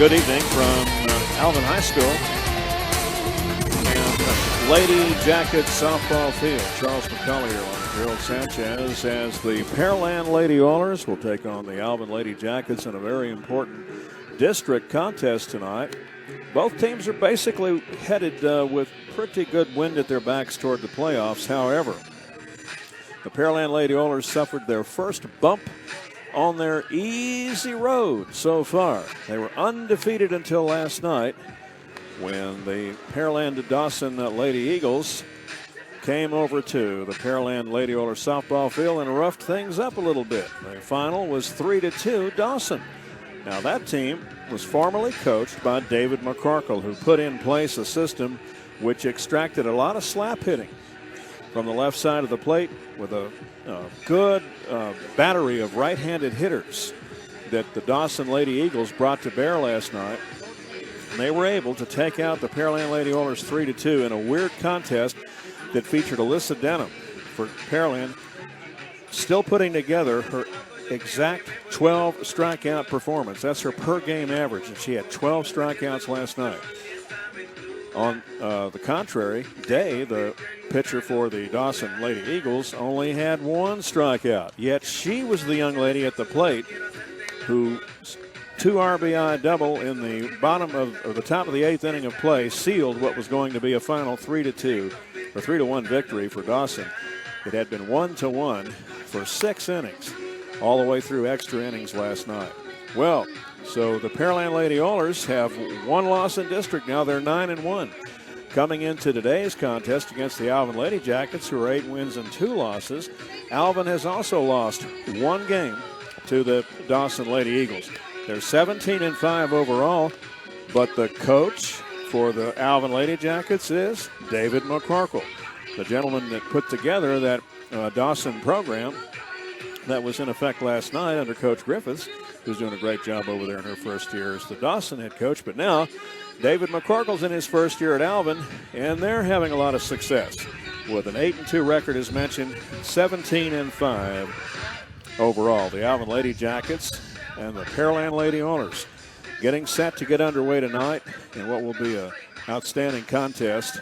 Good evening from Alvin High School and Lady Jacket softball field. Charles McCulley on Gerald Sanchez as the Pearland Lady Oilers will take on the Alvin Lady Jackets in a very important district contest tonight. Both teams are basically headed with pretty good wind at their backs toward the playoffs. However, the Pearland Lady Oilers suffered their first bump on their easy road so far. They were undefeated until last night when the Pearland Dawson Lady Eagles came over to the Pearland Lady Oilers softball field and roughed things up a little bit. The final was 3-2 Dawson. Now that team was formerly coached by David McCorkle, who put in place a system which extracted a lot of slap hitting from the left side of the plate with a good battery of right-handed hitters that the Dawson Lady Eagles brought to bear last night. And they were able to take out the Pearland Lady Oilers 3-2 in a weird contest that featured Alyssa Denham for Pearland, still putting together her exact 12 strikeout performance. That's her per game average, and she had 12 strikeouts last night. On the contrary, Day, the pitcher for the Dawson Lady Eagles, only had 1 strikeout. Yet she was the young lady at the plate who 2 RBI double in the bottom of the top of the 8th inning of play sealed what was going to be a final 3-2 or 3-1 victory for Dawson. It had been 1-1 for 6 innings, all the way through extra innings last night. Well, so the Pearland Lady Oilers have 1 loss in district now. They're 9-1. Coming into today's contest against the Alvin Lady Jackets, who are 8 wins and 2 losses, Alvin has also lost 1 game to the Dawson Lady Eagles. They're 17-5 overall, but the coach for the Alvin Lady Jackets is David McCorkle, the gentleman that put together that Dawson program that was in effect last night under Coach Griffiths, who's doing a great job over there in her first year as the Dawson head coach. But now David McCorkle's in his first year at Alvin, and they're having a lot of success with an 8-2 record, as mentioned, 17-5 overall. The Alvin Lady Jackets and the Pearland Lady Oilers getting set to get underway tonight in what will be an outstanding contest.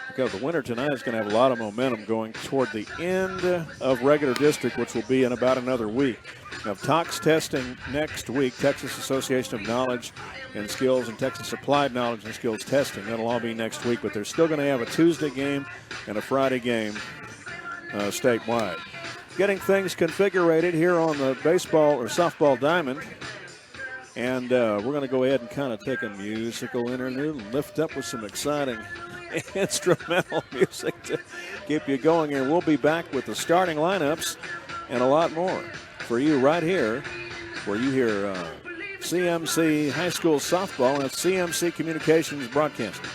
Because the winner tonight is going to have a lot of momentum going toward the end of regular district, which will be in about another week. Now, TOCS testing next week, Texas Association of Knowledge and Skills and Texas Applied Knowledge and Skills testing. That'll all be next week, but they're still going to have a Tuesday game and a Friday game statewide. Getting things configured here on the baseball or softball diamond. And we're going to go ahead and kind of take a musical interlude and lift up with some exciting instrumental music to keep you going here. We'll be back with the starting lineups and a lot more for you right here where you hear CMC High School Softball and CMC Communications broadcasting.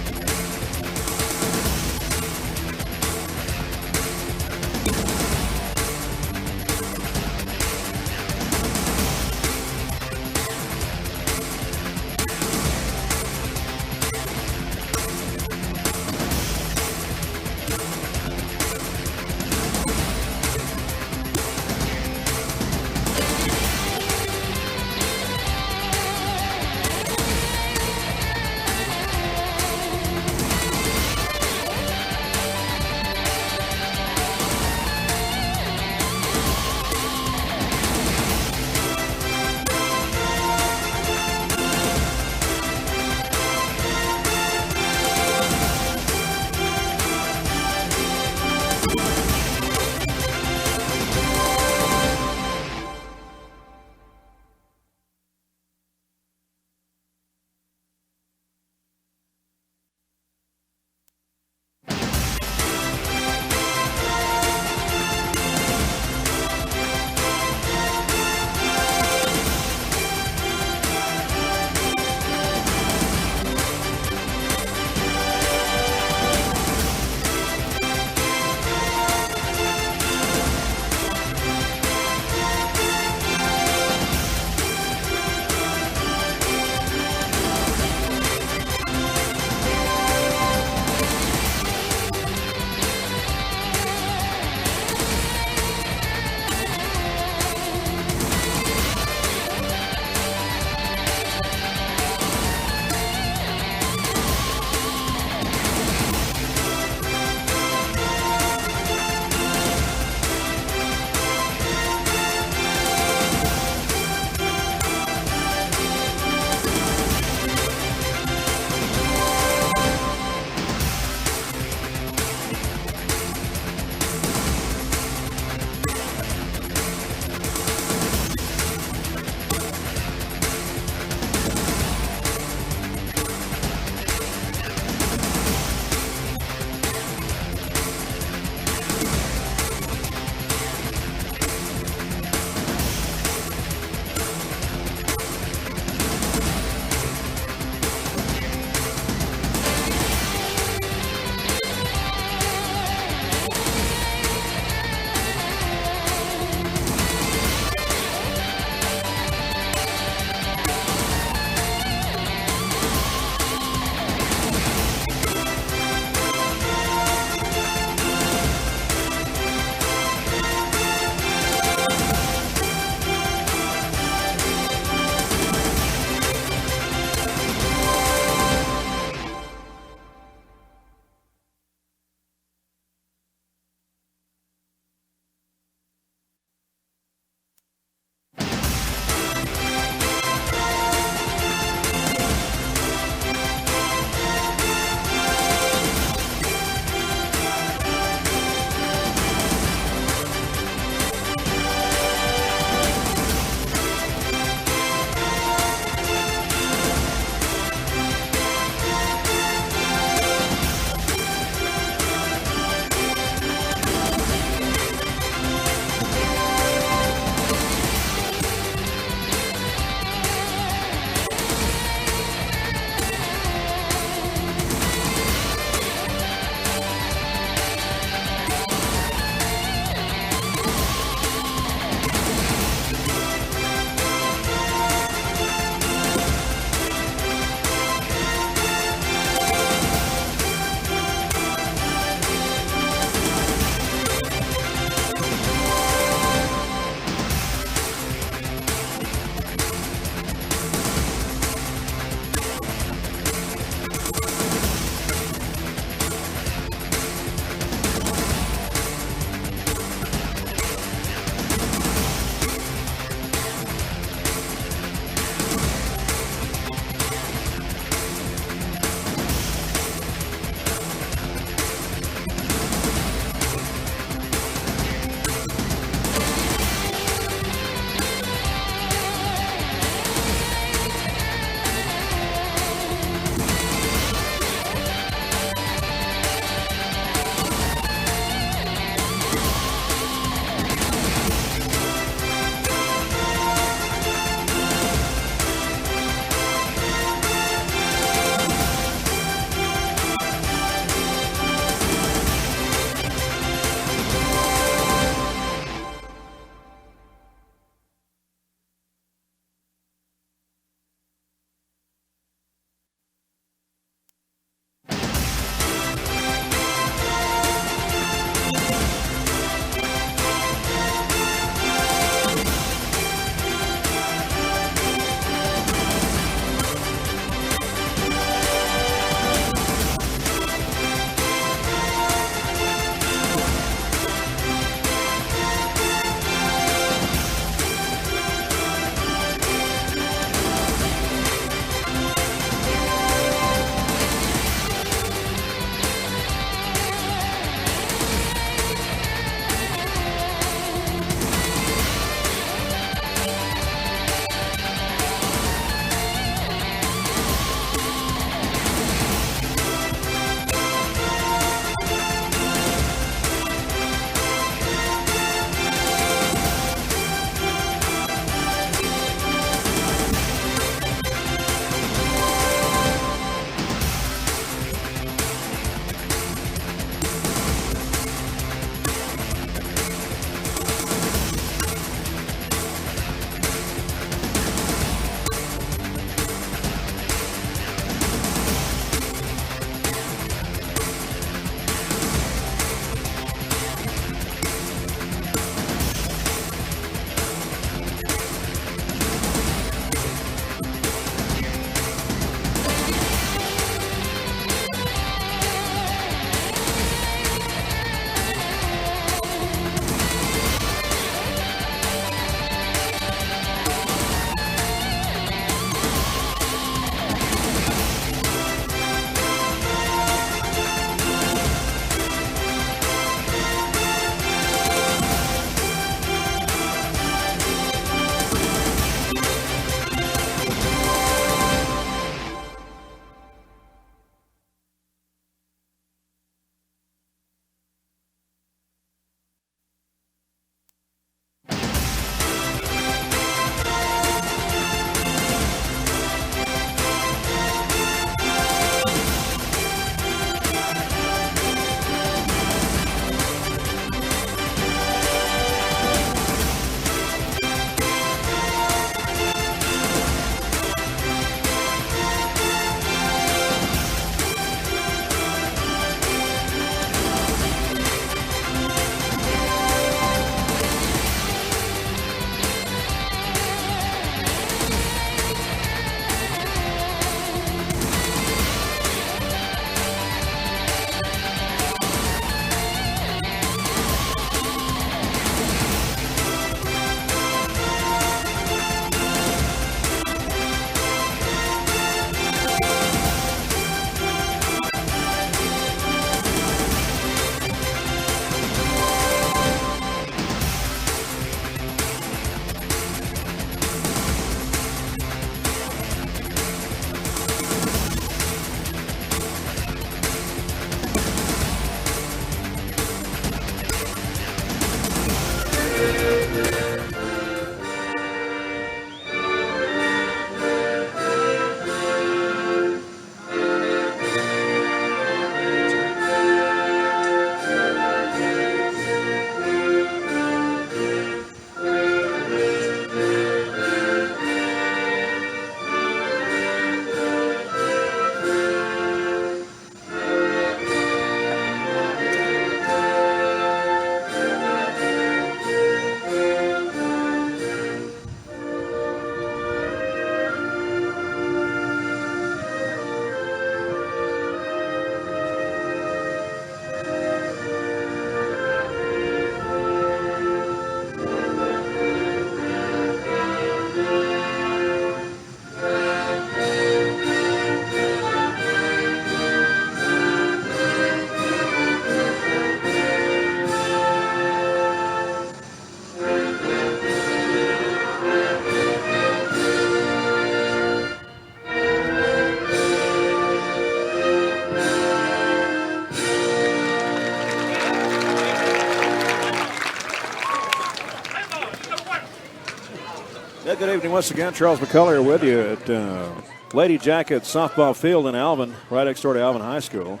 Good evening once again. Charles McCullough with you at Lady Jackets softball field in Alvin, right next door to Alvin High School.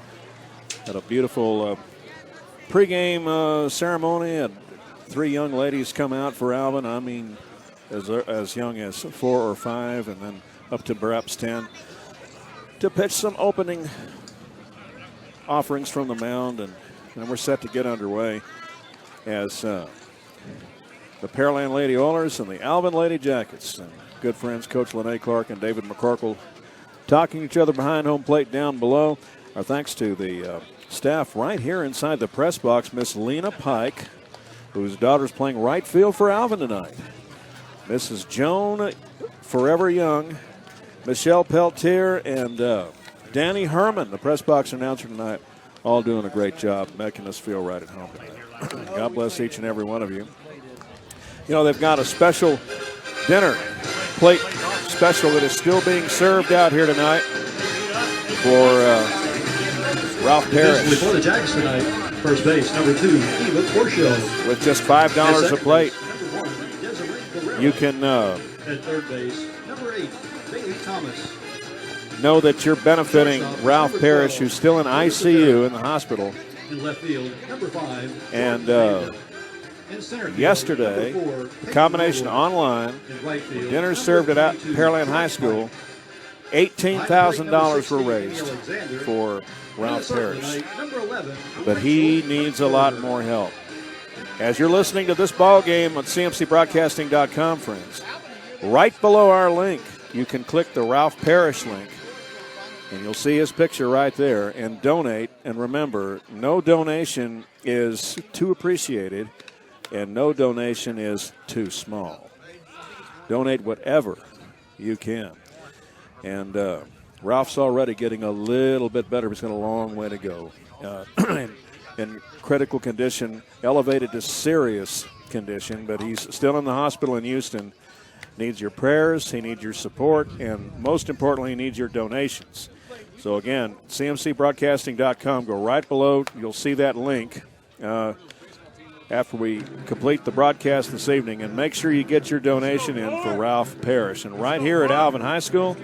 Had a beautiful pregame ceremony, and 3 young ladies come out for Alvin. I mean, as young as 4 or 5, and then up to perhaps 10, to pitch some opening offerings from the mound, and we're set to get underway as the Pearland Lady Oilers and the Alvin Lady Jackets. And good friends Coach Lene Clark and David McCorkle talking to each other behind home plate down below. Our thanks to the staff right here inside the press box, Miss Lena Pike, whose daughter's playing right field for Alvin tonight. Mrs. Joan Forever Young, Michelle Peltier, and Danny Herman, the press box announcer tonight, all doing a great job making us feel right at home tonight. God bless each and every one of you. You know, they've got a special dinner plate special that is still being served out here tonight for Ralph Parrish. For the Jacks tonight, first base, number 2, Eva Porsche. With just $5 a plate. You can at third base, number 8, Bailey Thomas. Know that you're benefiting Ralph Parrish, who's still in ICU in the hospital. In left field, number 5. And yesterday, a combination online, dinner served at Pearland High School, $18,000 were raised for Ralph Parrish. But he needs a lot more help. As you're listening to this ball game on CMCBroadcasting.com, friends, right below our link, you can click the Ralph Parrish link, and you'll see his picture right there, and donate. And remember, no donation is too appreciated, and no donation is too small. Donate whatever you can. And Ralph's already getting a little bit better. He's got a long way to go. In critical condition, elevated to serious condition, but he's still in the hospital in Houston. Needs your prayers, he needs your support, and most importantly, he needs your donations. So again, CMCBroadcasting.com, go right below. You'll see that link after we complete the broadcast this evening, and make sure you get your donation in for Ralph Parrish. And right here at Alvin High School,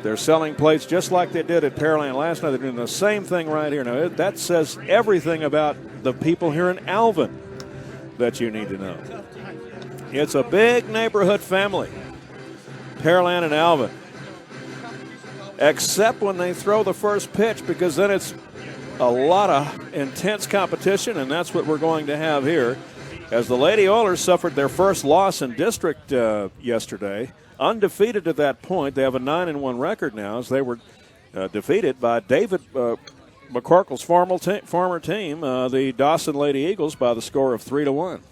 they're selling plates just like they did at Pearland last night. They're doing the same thing right here. Now, that says everything about the people here in Alvin that you need to know. It's a big neighborhood family, Pearland and Alvin, except when they throw the first pitch, because then it's a lot of intense competition, and that's what we're going to have here. As the Lady Oilers suffered their first loss in district yesterday, undefeated at that point. They have a 9-1 record now, as they were defeated by David McCorkle's former team, the Dawson Lady Eagles, by the score of 3-1.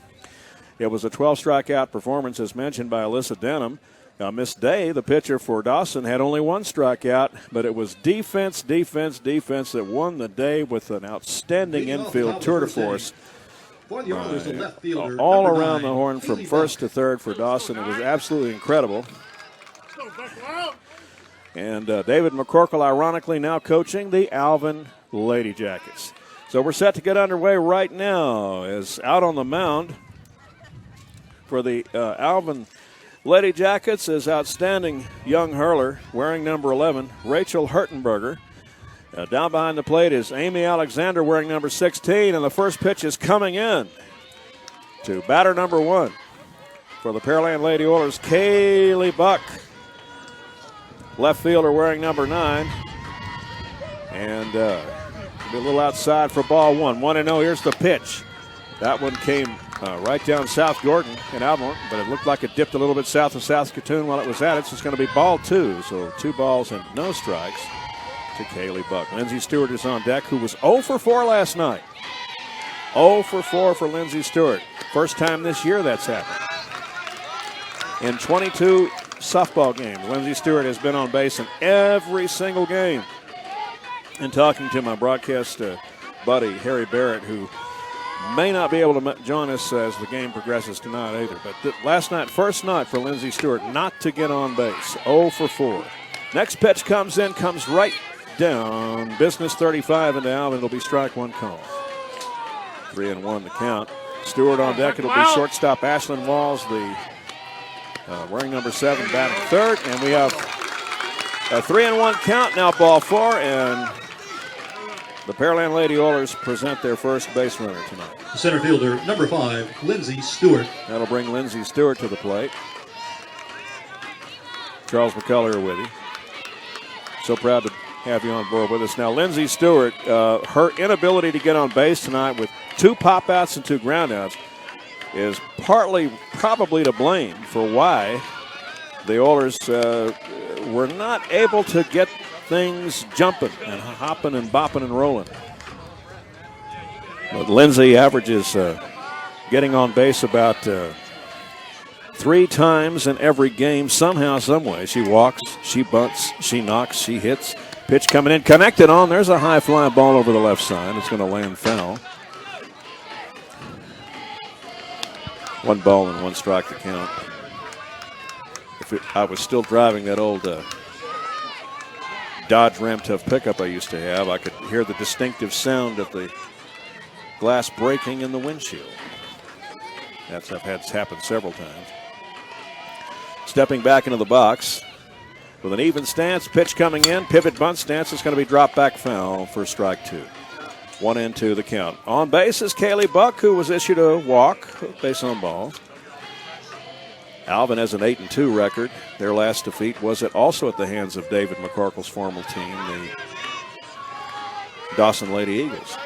It was a 12-strikeout performance, as mentioned by Alyssa Denham. Miss Day, the pitcher for Dawson, had only 1 strikeout, but it was defense that won the day with an outstanding infield tour de force. All around the horn from first to third for Dawson. It was absolutely incredible. And David McCorkle, ironically, now coaching the Alvin Lady Jackets. So we're set to get underway right now, as out on the mound for the Alvin Lady Jackets is outstanding young hurler wearing number 11, Rachel Hertenberger. Down behind the plate is Amy Alexander wearing number 16, and the first pitch is coming in to batter number 1 for the Pearland Lady Oilers, Kaylee Buck. Left fielder wearing number 9. And be a little outside for ball 1. 1-0, here's the pitch. That one came right down South Gordon in Alvin, but it looked like it dipped a little bit south of Saskatoon while it was at it, so it's going to be ball 2. So 2 balls and no strikes to Kaylee Buck. Lindsey Stewart is on deck, who was 0 for 4 last night. 0 for 4 for Lindsey Stewart. First time this year that's happened. In 22 softball games, Lindsey Stewart has been on base in every single game. And talking to my broadcast buddy, Harry Barrett, who may not be able to join us as the game progresses tonight either. But last night, first night for Lindsey Stewart not to get on base. 0 for 4. Next pitch comes in, comes right down. Business 35 into Alvin. It'll be strike 1 call. 3-1 the count. Stewart on deck. It'll be shortstop Ashlyn Walls, the wearing number 7, batting third. And we have a 3-1 count now, ball 4, and the Pearland Lady Oilers present their first base runner tonight. Center fielder, number 5, Lindsey Stewart. That'll bring Lindsey Stewart to the plate. Charles McCullough with you. So proud to have you on board with us. Now, Lindsey Stewart, her inability to get on base tonight with 2 pop-outs and 2 groundouts is partly probably to blame for why the Oilers were not able to get things jumping and hopping and bopping and rolling. But Lindsey averages getting on base about 3 times in every game, somehow, some way. She walks, she bunts, she knocks, she hits. Pitch coming in, connected on. There's a high fly ball over the left side. It's going to land foul. 1 ball and 1 strike to count. I was still driving that old Dodge Ram Tough pickup I used to have, I could hear the distinctive sound of the glass breaking in the windshield. That's happened several times. Stepping back into the box with an even stance, pitch coming in, pivot bunt stance. It's going to be dropped back foul for strike 2. 1-2 the count. On base is Kaylee Buck, who was issued a walk, base on balls. Alvin has an 8-2 record. Their last defeat was also at the hands of David McCorkle's former team, the Dawson Lady Eagles.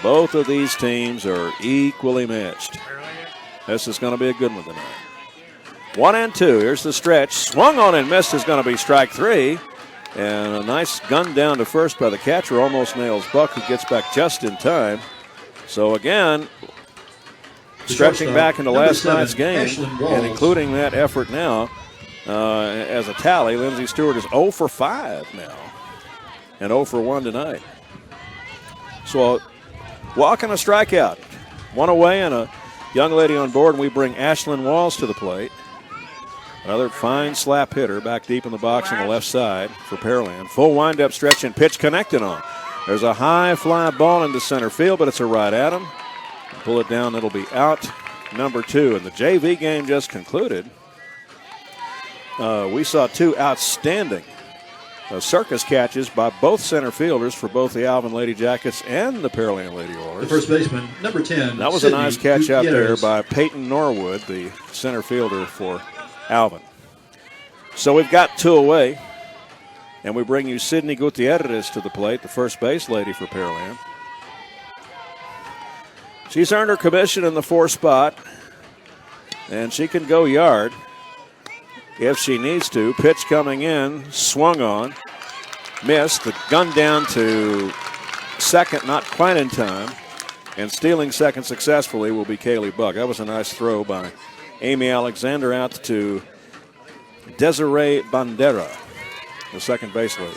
Both of these teams are equally matched. This is going to be a good one tonight. 1-2. Here's the stretch. Swung on and missed is going to be strike 3. And a nice gun down to first by the catcher. Almost nails Buck, who gets back just in time. So again, stretching back into last night's game, and including that effort now as a tally, Lindsey Stewart is 0 for 5 now and 0 for 1 tonight. So walk and a strikeout. 1 away and a young lady on board, and we bring Ashlyn Walls to the plate. Another fine slap hitter back deep in the box on the left side for Pearland. Full windup stretch and pitch connected on. There's a high fly ball into center field, but it's a right at him. Pull it down, it'll be out number 2. And the JV game just concluded. We saw 2 outstanding circus catches by both center fielders for both the Alvin Lady Jackets and the Pearland Lady Oilers. The first baseman, number 10. That was a nice catch out there by Peyton Norwood, the center fielder for Alvin. So we've got 2 away, and we bring you Sydney Gutierrez to the plate, the first base lady for Pearland. She's earned her commission in the 4 spot, and she can go yard if she needs to. Pitch coming in, swung on, missed. The gun down to second, not quite in time, and stealing second successfully will be Kaylee Buck. That was a nice throw by Amy Alexander out to Desiree Bandera, the second base lady.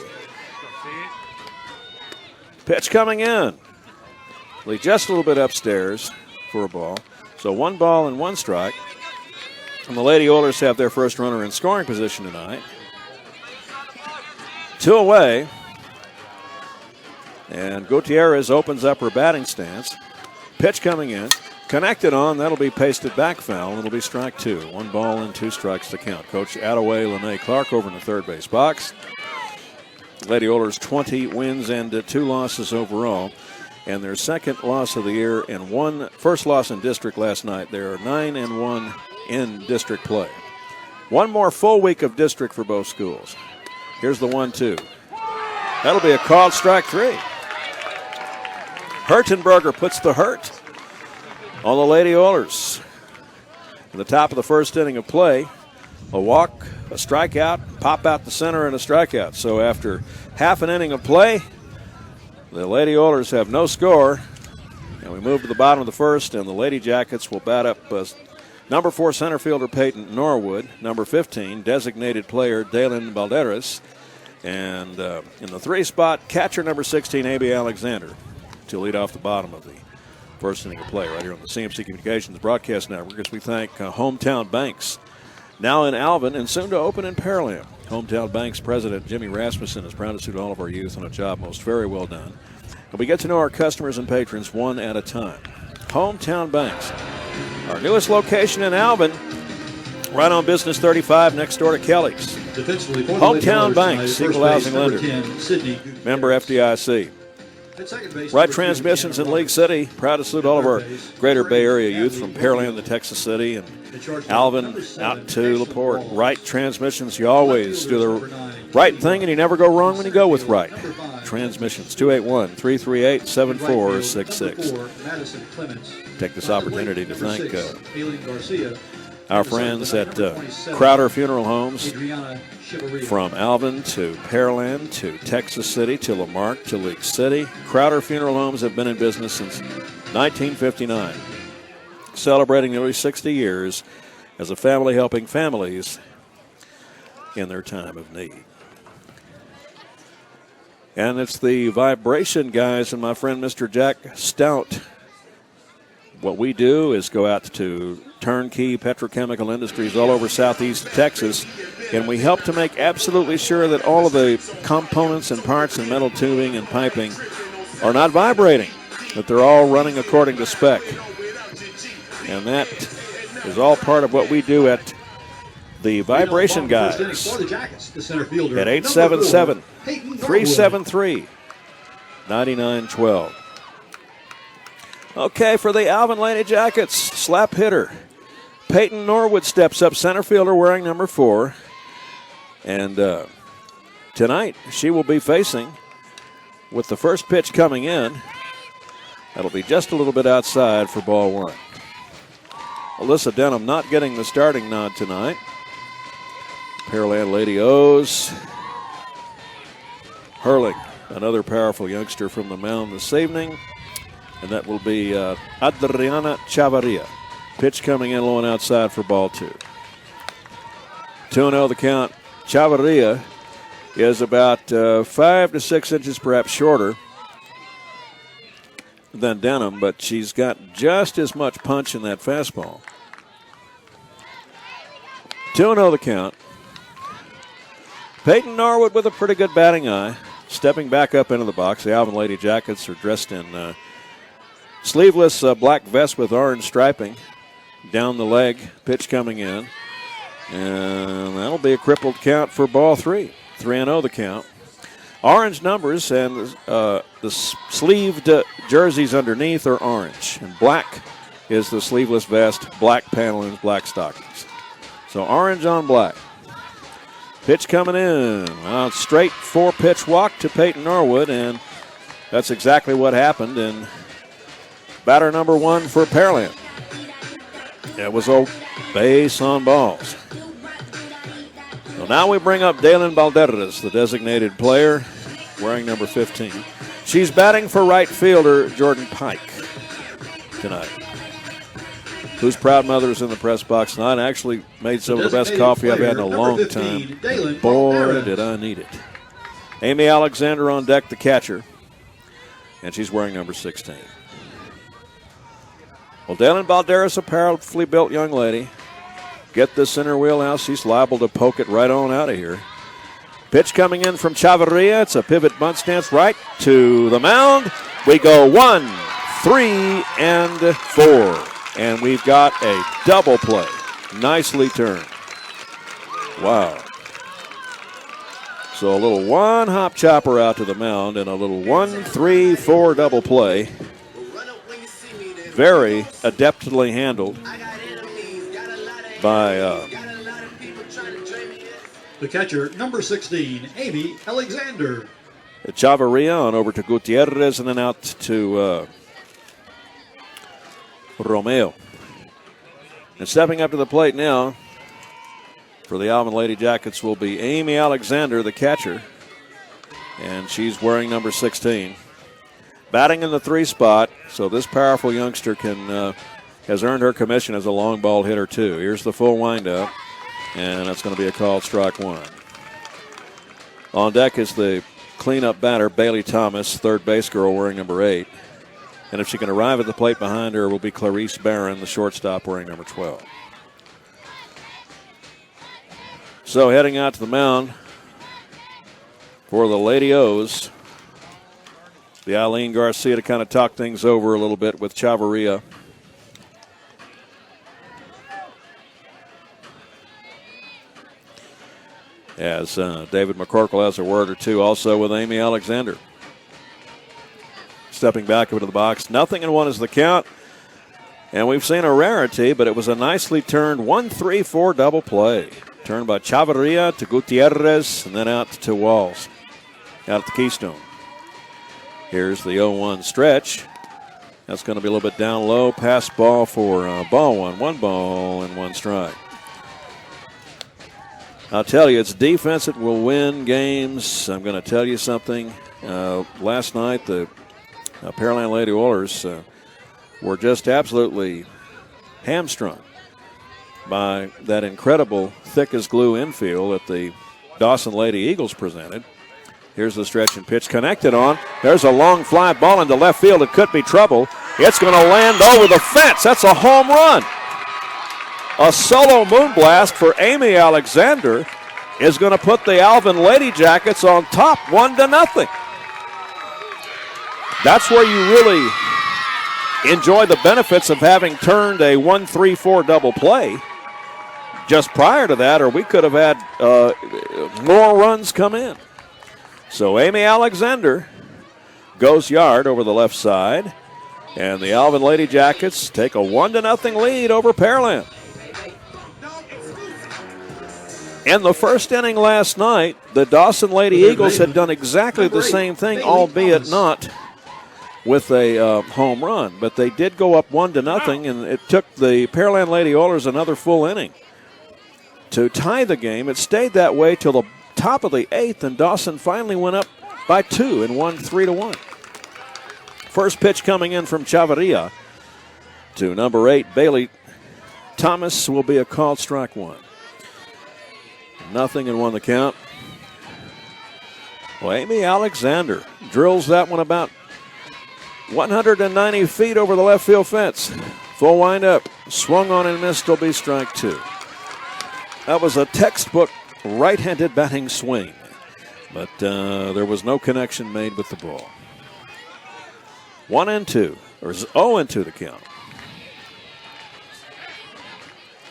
Pitch coming in. Just a little bit upstairs for a ball. So 1 ball and 1 strike. And the Lady Oilers have their first runner in scoring position tonight. 2 away. And Gutierrez opens up her batting stance. Pitch coming in. Connected on, that'll be pasted back foul, and it'll be strike 2. 1 ball and 2 strikes to count. Coach Attaway Lene Clark over in the third base box. Lady Oilers 20 wins and 2 losses overall, and their second loss of the year and first loss in district last night. They are 9-1 in district play. 1 more full week of district for both schools. Here's the 1-2. That'll be a called strike 3. Hertenberger puts the hurt on the Lady Oilers. At the top of the first inning of play, a walk, a strikeout, pop out the center, and a strikeout. So after half an inning of play, the Lady Oilers have no score. And we move to the bottom of the first, and the Lady Jackets will bat up number 4 center fielder Peyton Norwood, number 15 designated player Dalen Balderas, and in the 3 spot, catcher number 16 A.B. Alexander to lead off the bottom of the first inning of play right here on the CMC Communications broadcast network, as we thank Hometown Banks, now in Alvin and soon to open in Pearland. Hometown Banks President Jimmy Rasmussen is proud to suit all of our youth on a job most very well done. And we get to know our customers and patrons one at a time. Hometown Banks, our newest location in Alvin, Right on Business 35 next door to Kelly's. Defensively for the Hometown Lady Bank, Oilers Equal tonight, Housing number Lender. 10, Sydney. Member FDIC. At second base, Right number 2, Transmissions in Deanna League Roberts. City. Proud to salute all of our greater Bay Area youth from Pearland to Texas City and Alvin out to LaPorte. Right Transmissions, you always do the right thing and you never go wrong when you go with right. Transmissions, 281-338-7466. Madison Clements. Take this opportunity to thank Aileen Garcia. our friends at Crowder Funeral Homes. Adriana Chivarria. From Alvin to Pearland to Texas City to Lamarck to League City, Crowder Funeral Homes have been in business since 1959, celebrating nearly 60 years as a family helping families in their time of need. And it's the Vibration guys and my friend Mr. Jack Stout. What we do is go out to turnkey petrochemical industries all over southeast Texas, and we help to make absolutely sure that all of the components and parts and metal tubing and piping are not vibrating, that they're all running according to spec. And that is all part of what we do at the Vibration guys at 877-373-9912. Okay, for the Alvin Lady Jackets, slap hitter Peyton Norwood steps up, center fielder wearing number 4. And tonight she will be facing, with the first pitch coming in, that'll be just a little bit outside for ball 1. Alyssa Denham not getting the starting nod tonight. Pearland Lady O's. Hurling, another powerful youngster from the mound this evening. And that will be Adriana Chavarria. Pitch coming in low and outside for ball 2. 2-0 the count. Chavarria is about 5 to 6 inches perhaps shorter than Denham, but she's got just as much punch in that fastball. 2-0 the count. Peyton Norwood with a pretty good batting eye. Stepping back up into the box. The Alvin Lady Jackets are dressed in sleeveless black vest with orange striping down the leg. Pitch coming in. And that'll be a crippled count for ball 3. 3-0 the count. Orange numbers and the sleeved jerseys underneath are orange. And black is the sleeveless vest, black panelings, black stockings. So orange on black. Pitch coming in. Straight 4-pitch walk to Peyton Norwood, and that's exactly what happened. And batter number 1 for Pearland. It was a base on balls. So now we bring up Dalen Balderas, the designated player, wearing number 15. She's batting for right fielder Jordan Pike tonight, whose proud mother is in the press box tonight. Actually made some of the best coffee I've had in a long time. Boy, did I need it. Amy Alexander on deck, the catcher, and she's wearing number 16. Well, Dalen Balderas, a powerfully built young lady. Get this in her wheelhouse. She's liable to poke it right on out of here. Pitch coming in from Chavarria. It's a pivot bunt stance right to the mound. We go 1, 3, and 4. And we've got a double play. Nicely turned. Wow. So a little 1-hop chopper out to the mound and a little 1, 3, 4 double play. Very adeptly handled by the catcher, number 16, Amy Alexander. Chavarria on over to Gutierrez and then out to Romeo. And stepping up to the plate now for the Alvin Lady Jackets will be Amy Alexander, the catcher. And she's wearing number 16. Batting in the 3 spot, so this powerful youngster has earned her commission as a long ball hitter too. Here's the full windup, and that's going to be a called strike 1. On deck is the cleanup batter, Bailey Thomas, third base girl wearing number 8. And if she can arrive at the plate behind her will be Clarice Barron, the shortstop wearing number 12. So heading out to the mound for the Lady O's, the Eileen Garcia to kind of talk things over a little bit with Chavarria. as David McCorkle has a word or two also with Amy Alexander. Stepping back into the box. 0-1 is the count. And we've seen a rarity, but it was a nicely turned 1-3-4 double play. Turned by Chavarria to Gutierrez and then out to Walls. Out at the Keystone. Here's the 0-1 stretch. That's going to be a little bit down low. Pass ball for ball one. 1 ball and 1 strike. I'll tell you, it's defense that will win games. I'm going to tell you something. Last night, the Pearland Lady Oilers were just absolutely hamstrung by that incredible thick-as-glue infield that the Dawson Lady Eagles presented. Here's the stretch and pitch connected on. There's a long fly ball into left field. It could be trouble. It's going to land over the fence. That's a home run. A solo moonblast for Amy Alexander is going to put the Alvin Lady Jackets on top 1-0. That's where you really enjoy the benefits of having turned a 1-3-4 double play just prior to that, or we could have had more runs come in. So Amy Alexander goes yard over the left side, and the Alvin Lady Jackets take a 1-0 lead over Pearland. In the first inning last night, the Dawson Lady Eagles had done exactly the same thing, albeit not with a home run. But they did go up 1-0, and it took the Pearland Lady Oilers another full inning to tie the game. It stayed that way till the top of the 8th, and Dawson finally went up by 2 and won 3-1. First pitch coming in from Chavarria to number 8, Bailey Thomas, will be a called strike 1. 0-1 the count. Well, Amy Alexander drills that one about 190 feet over the left field fence. Full windup, swung on and missed. Will be strike 2. That was a textbook right-handed batting swing, but there was no connection made with the ball. 1-2, or 0-2 the count.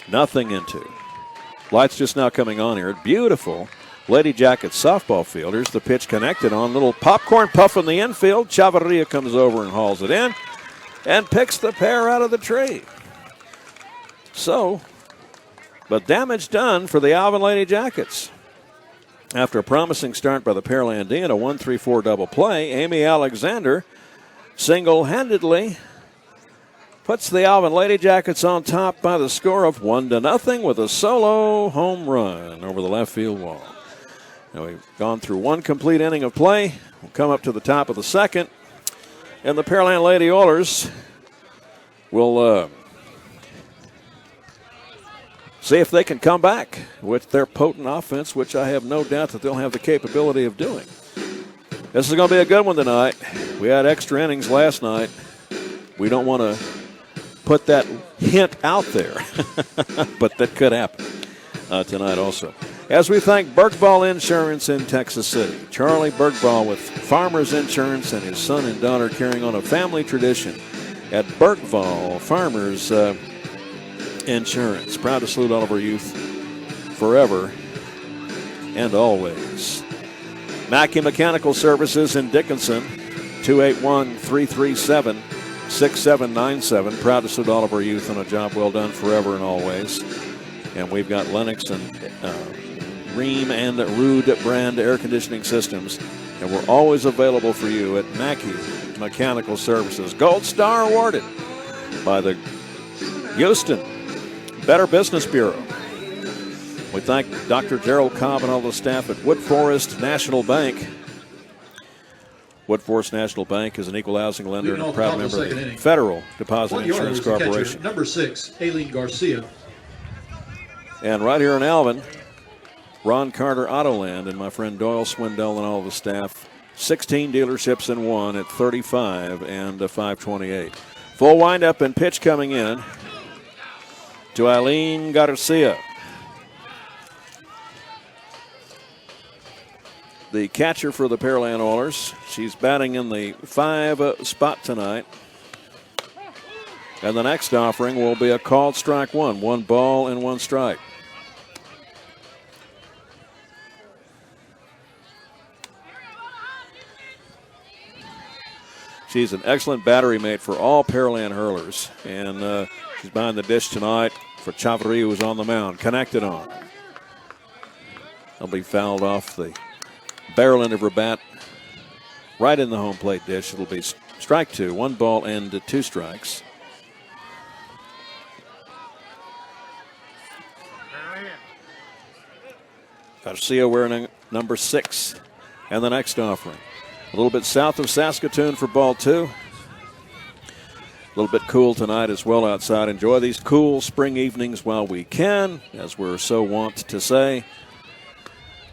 0-2. Lights just now coming on here. Beautiful Lady Jackets softball field. Here's the pitch connected on. Little popcorn puff in the infield. Chavarria comes over and hauls it in and picks the pair out of the tree. So, but damage done for the Alvin Lady Jackets. After a promising start by the Pearlandian, a 1-3-4 double play, Amy Alexander single-handedly puts the Alvin Lady Jackets on top by the score of 1-0 with a solo home run over the left field wall. Now we've gone through one complete inning of play. We'll come up to the top of the second, and the Pearland Lady Oilers will see if they can come back with their potent offense, which I have no doubt that they'll have the capability of doing. This is going to be a good one tonight. We had extra innings last night. We don't want to put that hint out there, but that could happen tonight also. As we thank Bergball Insurance in Texas City. Charlie Bergball with Farmers Insurance and his son and daughter carrying on a family tradition at Bergball Farmers Insurance. Proud to salute all of our youth forever and always. Mackey Mechanical Services in Dickinson, 281-337-6797. Proud to salute all of our youth on a job well done forever and always. And we've got Lennox and Rheem and Rude brand air conditioning systems. And we're always available for you at Mackey Mechanical Services. Gold Star awarded by the Houston Better Business Bureau. We thank Dr. Gerald Cobb and all the staff at Wood Forest National Bank. Wood Forest National Bank is an equal housing lender and a proud member of the Federal Deposit Insurance Corporation. Number 6, Aileen Garcia. And right here in Alvin, Ron Carter Autoland and my friend Doyle Swindell and all of the staff. 16 dealerships in one at 35 and 528. Full windup and pitch coming in to Aileen Garcia. The catcher for the Pearland Oilers. She's batting in the 5 spot tonight. And the next offering will be a called strike 1. 1 ball and 1 strike. She's an excellent battery mate for all Pearland hurlers. And she's behind the dish tonight for Chavarria, who's on the mound. Connected on. They'll be fouled off the barrel end of her bat right in the home plate dish. It'll be strike 2, 1 ball and 2 strikes. Garcia wearing number 6 and the next offering. A little bit south of Saskatoon for ball 2. A little bit cool tonight as well outside. Enjoy these cool spring evenings while we can, as we're so wont to say.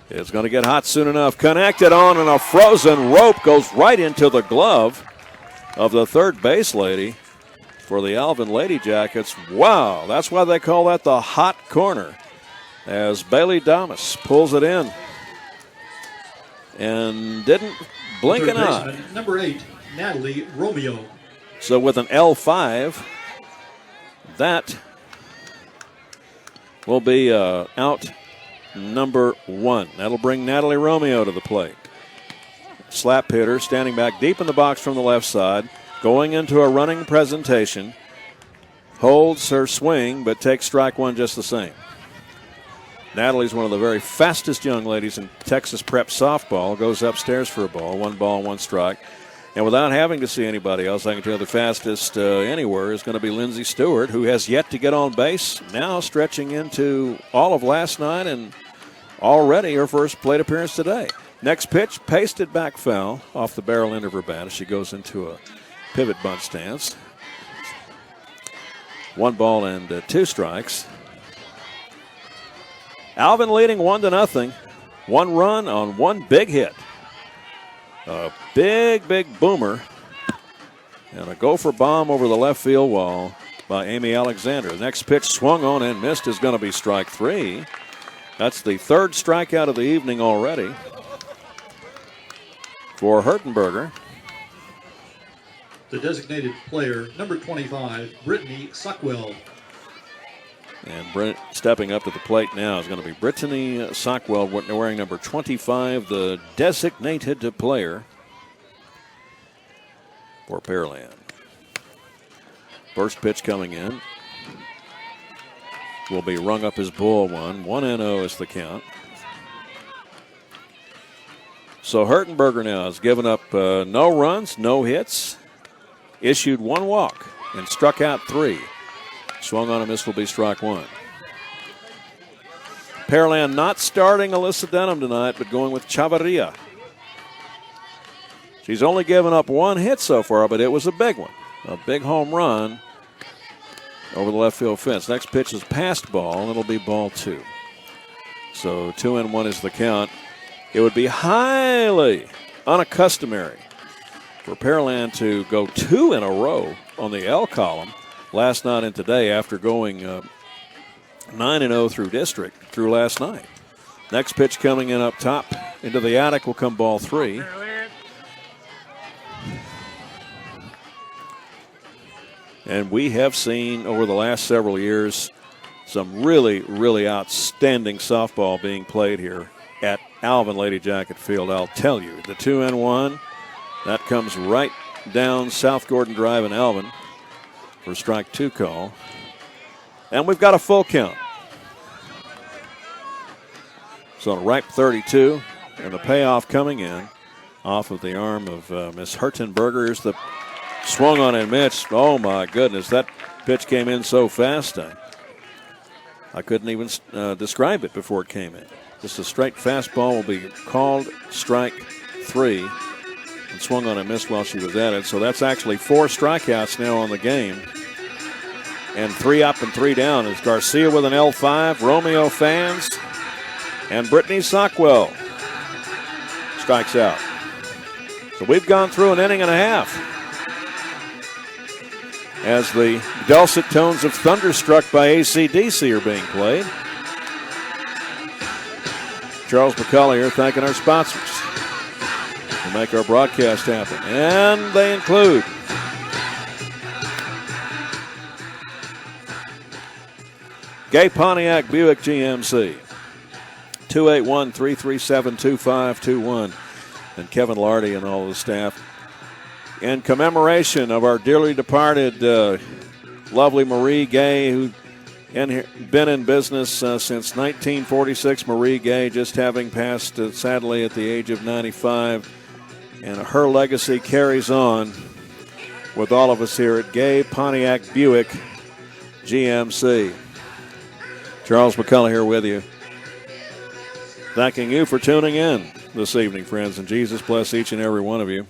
It's going to get hot soon enough. Connected on, and a frozen rope goes right into the glove of the third base lady for the Alvin Lady Jackets. Wow, that's why they call that the hot corner, as Bailey Damas pulls it in and didn't blink an eye. Number 8, Natalie Romeo. So with an L5, that will be out number 1. That'll bring Natalie Romeo to the plate. Slap hitter, standing back deep in the box from the left side, going into a running presentation, holds her swing, but takes strike 1 just the same. Natalie's one of the very fastest young ladies in Texas prep softball. Goes upstairs for a ball, 1 ball, 1 strike. And without having to see anybody else, I can tell you the fastest anywhere is going to be Lindsay Stewart, who has yet to get on base, now stretching into all of last night and already her first plate appearance today. Next pitch, pasted back foul off the barrel end of her bat as she goes into a pivot bunt stance. 1 ball and 2 strikes. Alvin leading 1-0. 1 run on 1 big hit. A big, big boomer. And a gopher bomb over the left field wall by Amy Alexander. The next pitch swung on and missed is going to be strike 3. That's the 3rd strikeout of the evening already for Hertenberger. The designated player, number 25, Brittany Sockwell. And stepping up to the plate now is going to be Brittany Sockwell, wearing number 25, the designated player for Pearland. First pitch coming in will be rung up as ball 1. 1-0 is the count. So Hertenberger now has given up no runs, no hits, issued 1 walk, and struck out 3. Swung on a miss will be strike 1. Pearland not starting Alyssa Denham tonight, but going with Chavarria. She's only given up 1 hit so far, but it was a big one. A big home run over the left field fence. Next pitch is past ball, and it'll be ball 2. So 2-1 is the count. It would be highly unaccustomary for Pearland to go 2 in a row on the L column last night and today after going 9-0 through district through last night. Next pitch coming in up top into the attic will come ball 3. And we have seen over the last several years some really, really outstanding softball being played here at Alvin Lady Jacket Field. I'll tell you, the 2-1, that comes right down South Gordon Drive in Alvin for strike 2 call. And we've got a full count. So a ripe 32, and the payoff coming in off of the arm of Miss Hertenberger. Here's the swung on and missed. Oh my goodness, that pitch came in so fast. I couldn't even describe it before it came in. Just a straight fastball will be called strike 3. And swung on and missed while she was at it. So that's actually 4 strikeouts now on the game. And 3 up and 3 down is Garcia with an L5, Romeo fans, and Brittany Sockwell strikes out. So we've gone through an inning and a half as the dulcet tones of Thunderstruck by AC/DC are being played. Charles McCullough here thanking our sponsors to make our broadcast happen. And they include Gay Pontiac Buick GMC, 281-337-2521. And Kevin Lardy and all the staff in commemoration of our dearly departed lovely Marie Gay, who been in business since 1946. Marie Gay just having passed sadly at the age of 95. And her legacy carries on with all of us here at Gay Pontiac Buick GMC. Charles McCullough here with you. Thanking you for tuning in this evening, friends, and Jesus bless each and every one of you.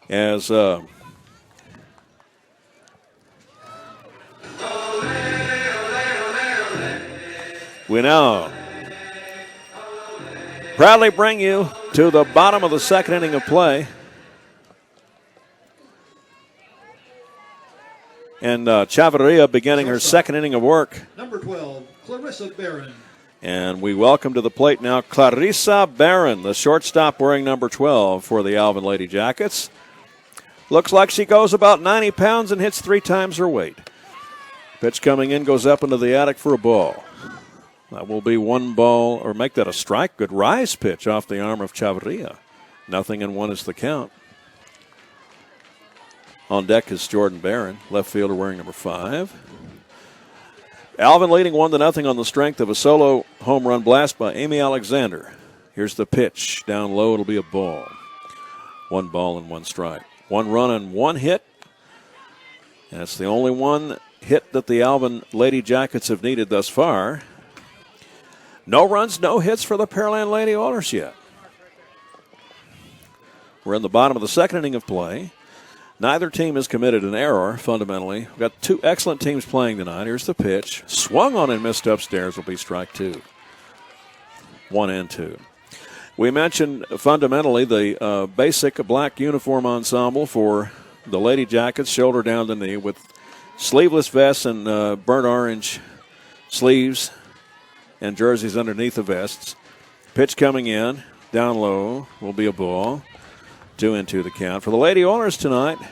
As we now proudly bring you to the bottom of the second inning of play. And Chavarria beginning her second inning of work. Number 12, Clarissa Barron. And we welcome to the plate now Clarissa Barron, the shortstop wearing number 12 for the Alvin Lady Jackets. Looks like she goes about 90 pounds and hits 3 times her weight. Pitch coming in, goes up into the attic for a ball. That will be 1 ball, or make that a strike. Good rise pitch off the arm of Chavarria. 0-1 is the count. On deck is Jordan Barron, left fielder wearing number 5. Alvin leading 1-0 on the strength of a solo home run blast by Amy Alexander. Here's the pitch. Down low, it'll be a ball. 1 ball and 1 strike. 1 run and 1 hit. And that's the only 1 hit that the Alvin Lady Jackets have needed thus far. No runs, no hits for the Pearland Lady Oilers yet. We're in the bottom of the second inning of play. Neither team has committed an error, fundamentally. We've got 2 excellent teams playing tonight. Here's the pitch. Swung on and missed upstairs will be strike 2. 1-2. We mentioned fundamentally the basic black uniform ensemble for the Lady Jackets, shoulder down to knee, with sleeveless vests and burnt orange sleeves and jerseys underneath the vests. Pitch coming in, down low, will be a ball. 2-2 the count. For the Lady Oilers tonight, a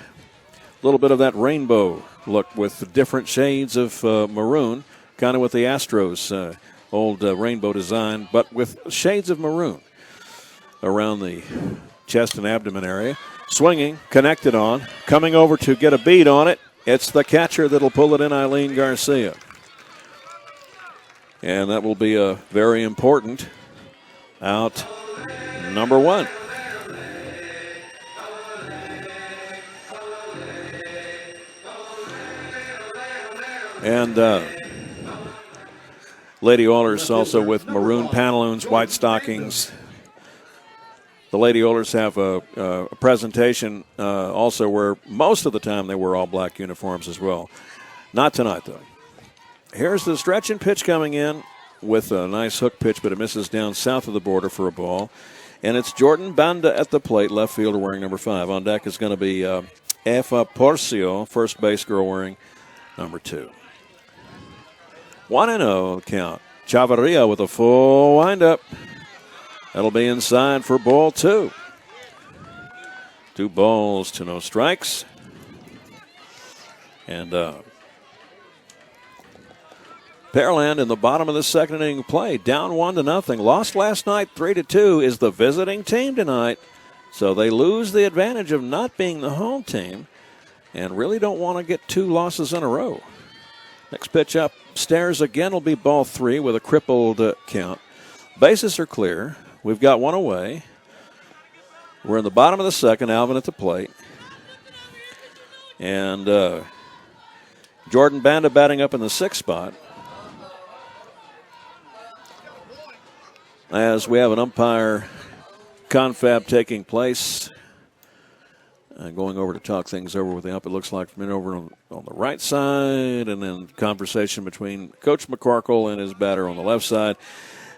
little bit of that rainbow look with different shades of maroon, kind of with the Astros old rainbow design, but with shades of maroon around the chest and abdomen area. Swinging, connected on, coming over to get a beat on it. It's the catcher that'll pull it in, Eileen Garcia. And that will be a very important out number 1. And Lady Oilers also with maroon pantaloons, white stockings. The Lady Oilers have a presentation also where most of the time they wear all black uniforms as well. Not tonight, though. Here's the stretch and pitch coming in with a nice hook pitch, but it misses down south of the border for a ball. And it's Jordan Banda at the plate, left fielder wearing number 5. On deck is going to be Efa Porcio, first base girl wearing number 2. 1-0 count. Chavarria with a full windup. That'll be inside for ball 2. 2 balls to no strikes. And Pearland in the bottom of the second inning of play, down 1-0. Lost last night 3-2, is the visiting team tonight. So they lose the advantage of not being the home team and really don't want to get 2 losses in a row. Next pitch upstairs again will be ball 3 with a crippled count. Bases are clear. We've got 1 away. We're in the bottom of the second, Alvin at the plate. And Jordan Banda batting up in the 6th spot. As we have an umpire confab taking place. Going over to talk things over with the ump, it looks like from over on the right side, and then conversation between Coach McCorkle and his batter on the left side.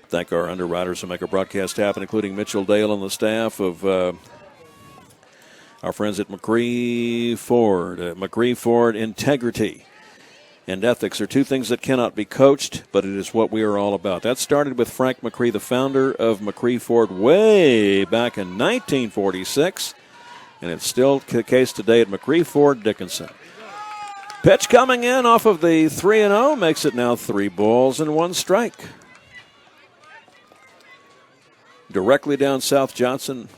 Thank our underwriters who make our broadcast happen, including Mitchell Dale and the staff of our friends at McCree Ford. McCree Ford, integrity and ethics are 2 things that cannot be coached, but it is what we are all about. That started with Frank McCree, the founder of McCree Ford, way back in 1946. And it's still the case today at McCree Ford Dickinson. Pitch coming in off of the 3-0 makes it now 3 balls and 1 strike. Directly down South Johnson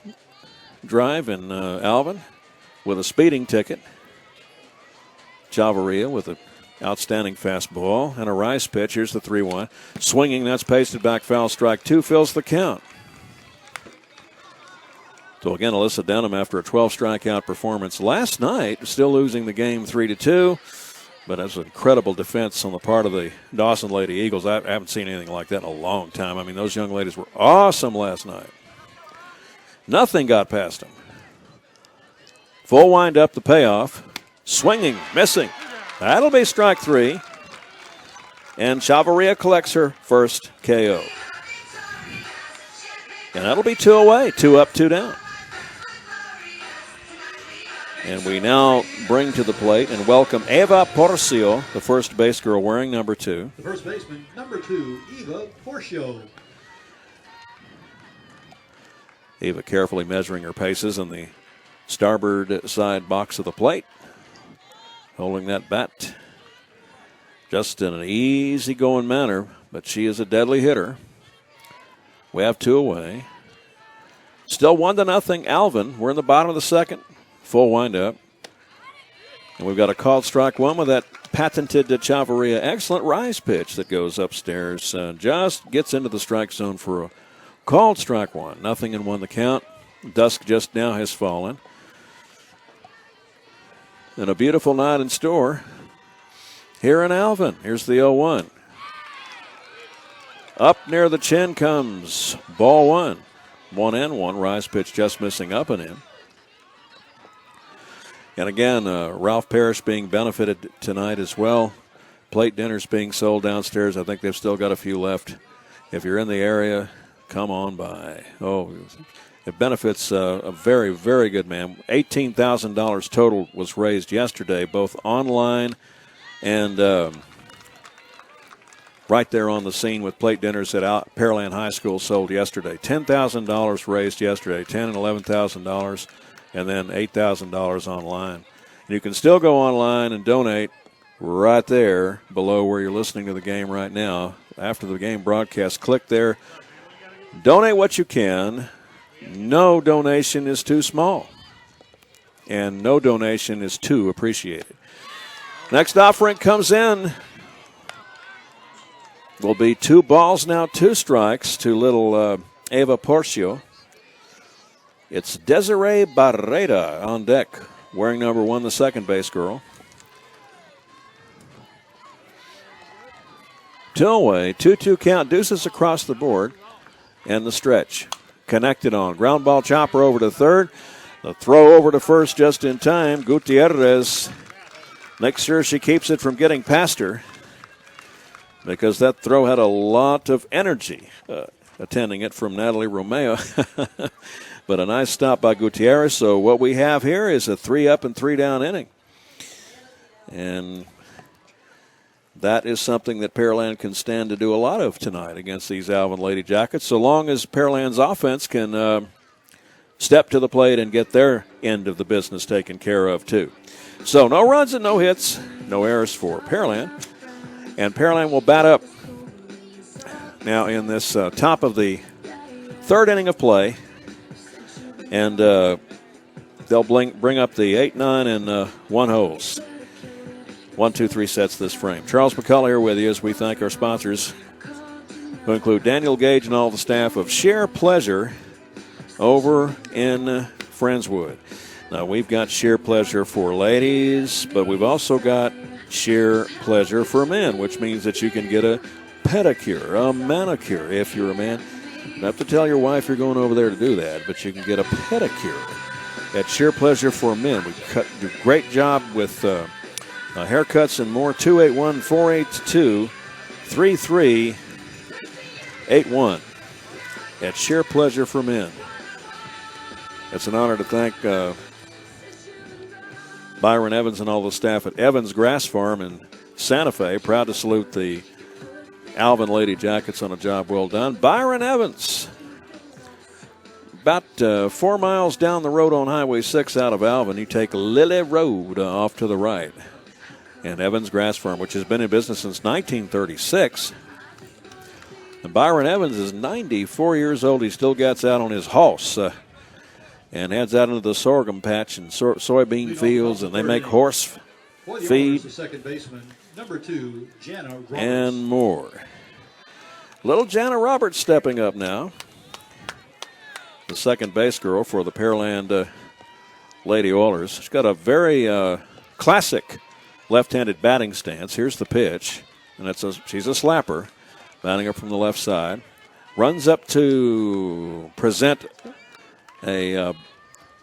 Drive in Alvin. with a speeding ticket. Chavarria with an outstanding fastball and a rise pitch. Here's the 3-1. Swinging, that's pasted back, foul, strike 2, fills the count. So again, Alyssa Denham, after a 12 strikeout performance last night, still losing the game 3-2. But that's an incredible defense on the part of the Dawson Lady Eagles. I haven't seen anything like that in a long time. I mean, those young ladies were awesome last night. Nothing got past them. Full wind up, the payoff. Swinging, missing. That'll be strike 3. And Chavarria collects her first KO. And that'll be 2 away. 2 up, 2 down. And we now bring to the plate and welcome Eva Porcio, the first base girl wearing number 2. The first baseman, number 2, Eva Porcio. Eva carefully measuring her paces in the starboard side box of the plate. Holding that bat just in an easy-going manner, but she is a deadly hitter. We have 2 away. Still 1-0 Alvin. We're in the bottom of the second. Full windup. And we've got a called strike 1 with that patented Chavarria excellent rise pitch that goes upstairs. Just gets into the strike zone for a called strike 1. 0-1 the count. Dusk just now has fallen. And a beautiful night in store here in Alvin. Here's the 0-1. Up near the chin comes ball 1. 1-1. Rise pitch just missing up and in. And again, Ralph Parrish being benefited tonight as well. Plate dinners being sold downstairs. I think they've still got a few left. If you're in the area, come on by. Oh, it benefits a very, very good man. $18,000 total was raised yesterday, both online and right there on the scene with plate dinners at Pearland High School sold yesterday. $10,000 raised yesterday, $10,000 and $11,000. And then $8,000 online. And you can still go online and donate right there below where you're listening to the game right now. After the game broadcast, click there. Donate what you can. No donation is too small. And no donation is too appreciated. Next offering comes in. Will be 2 balls now, 2 strikes to little Eva Porcio. It's Desiree Barreda on deck, wearing number 1, the second base girl. 2 away, 2-2 count, deuces across the board, and the stretch. Connected on. Ground ball chopper over to third. The throw over to first just in time. Gutierrez makes sure she keeps it from getting past her because that throw had a lot of energy attending it from Natalie Romeo. But a nice stop by Gutierrez. So what we have here is a 3-up and 3-down inning. And that is something that Pearland can stand to do a lot of tonight against these Alvin Lady Jackets, so long as Pearland's offense can step to the plate and get their end of the business taken care of too. So no runs and no hits, no errors for Pearland. And Pearland will bat up now in this top of the third inning of play. And they'll bring up the 8, 9, and 1 holes. 1, 2, 3 sets this frame. Charles McCullough here with you as we thank our sponsors, who include Daniel Gage and all the staff of Share Pleasure over in Friendswood. Now, we've got Share Pleasure for ladies, but we've also got Share Pleasure for men, which means that you can get a pedicure, a manicure if you're a man. You don't have to tell your wife you're going over there to do that, but you can get a pedicure at Sheer Pleasure for Men. We do a great job with haircuts and more. 281-482-3381 at Sheer Pleasure for Men. It's an honor to thank Byron Evans and all the staff at Evans Grass Farm in Santa Fe. Proud to salute the Alvin Lady Jackets on a job well done. Byron Evans, about 4 miles down the road on Highway 6 out of Alvin, you take Lily Road off to the right. And Evans Grass Farm, which has been in business since 1936. And Byron Evans is 94 years old. He still gets out on his horse. and heads out into the sorghum patch and soybean fields, and they make horse feed the second baseman, number 2, Jana Roberts. and more. Little Jana Roberts stepping up now. The second base girl for the Pearland Lady Oilers. She's got a very classic left-handed batting stance. Here's the pitch, and she's a slapper, batting up from the left side. Runs up to present a